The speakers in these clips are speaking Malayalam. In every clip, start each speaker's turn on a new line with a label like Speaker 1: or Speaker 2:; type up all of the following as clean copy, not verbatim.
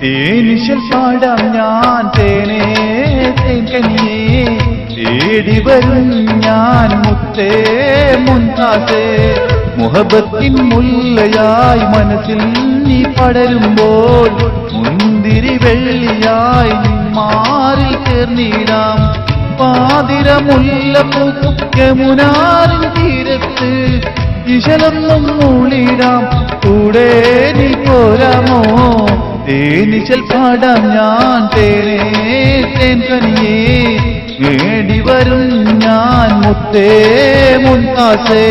Speaker 1: തേനിശൽ പാടാം ഞാൻ തേനേ തേൻകനിയേ തേടി വരും ഞാൻ മുത്തേ മുൻതാസേ മുഹബത്തിൻ മുല്ലയായി മനസ്സിൽ നീ പടരുമ്പോൾ മുന്തിരി വെള്ളിയായി നിന്മാറിൽ ചേർന്നിടാം പാതിര മുല്ലപ്പൂക്കും യമുനാറിൻ തീരത്ത് ഇശലൊന്നും മൂളിടാം കൂടെ നീ പോരാമോ തേനിശൽ പാടാം ഞാൻ തേനേ തേൻകനിയേ തേടി വരും ഞാൻ മുത്തേ മുൻതാസേ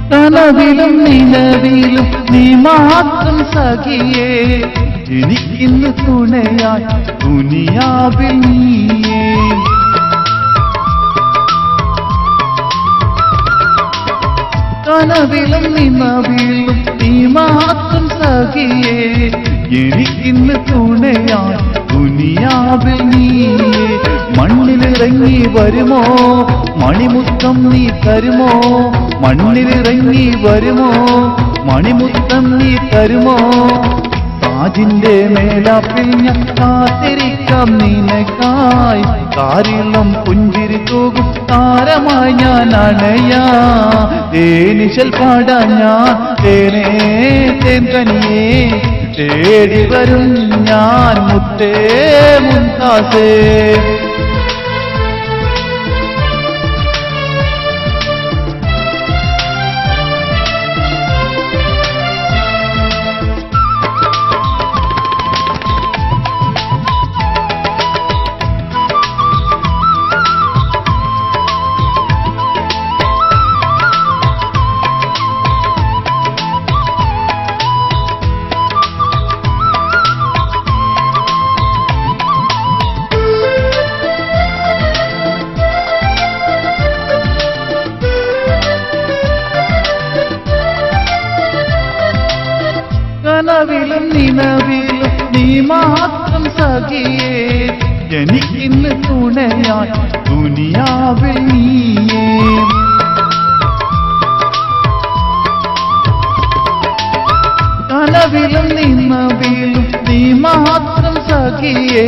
Speaker 1: കനവിലും നിലവിലും നീ മാത്രം സഖിയേ എനിക്കിന്ന് തുണയായി ദുനിയാവിൽ നീയേ കനവിലും നിലവിലും നീ മാത്രം സഖിയേ എനിക്കിന്ന് തുണയായി ദുനിയാവിൽ നീയേ മണ്ണിലിറങ്ങി വരുമോ മണിമുത്തം നീ തരുമോ മണ്ണിലിറങ്ങി വരുമോ മണിമുത്തം നീ തരുമോ താജിന്റെ മേലാപ്പിൽ ഞാൻ കാത്തിരിക്കാം നിനക്കായി കാരിളം പുഞ്ചിരി തൂകും താരമായി ഞാൻ അണയാ തേനിശൽ പാടാൻ ഞാൻ തേനേ തേൻകനിയേ തേടി വരും ഞാൻ മുത്തേ മുൻതാസേ കനവിലും നിലവിലും നീ മാത്രം സഖിയേ എനിക്കിന്ന് തുണയായി ദുനിയാവിൽ നീയേ കനവിലും നിലവിലും നീ മാത്രം സഖിയേ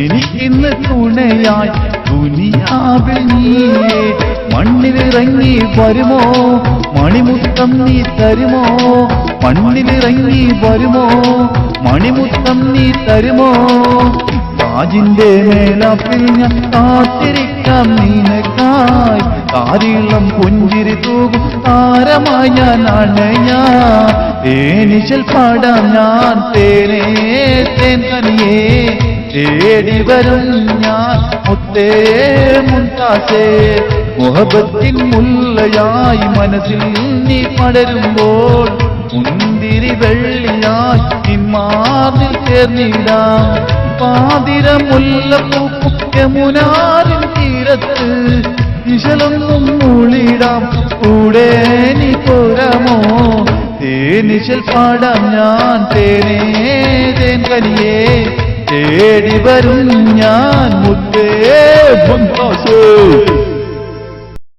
Speaker 1: എനിക്കിന്ന് തുണയായി ദുനിയാവിൽ നീയേ മണ്ണിലിറങ്ങി വരുമോ മണിമുത്തം നീ തരുമോ മണ്ണിലിറങ്ങി വരുമോ മണിമുത്തം നീ തരുമോ താജിന്റെ മേലാപ്പിൽ ഞാൻ കാത്തിരിക്കാം നിനക്കായി കാരിളം പുഞ്ചിരി തൂകും താരമായി ഞാൻ അണയാ തേനിശൽ പാടാം ഞാൻ തേനേ തേൻകനിയേ തേടി വരും ഞാൻ മുത്തേ മുൻതാസേ മുഹബത്തിൻ മുല്ലയായി മനസ്സിൽ നീ പടരുമ്പോൾ മുന്തിരി വെള്ളിയായി നിന്മാറിൽ ചേർന്നിടാം പാതിര മുല്ലപ്പൂക്കും യമുനാറിൻ തീരത്ത് ഇശലൊന്നും മൂളിടാം കൂടെ നീ പോരാമോ തേനിശൽ പാടാം ഞാൻ തേനേ തേൻകനിയേ തേടി വരും ഞാൻ മുത്തേ മുൻതാസേ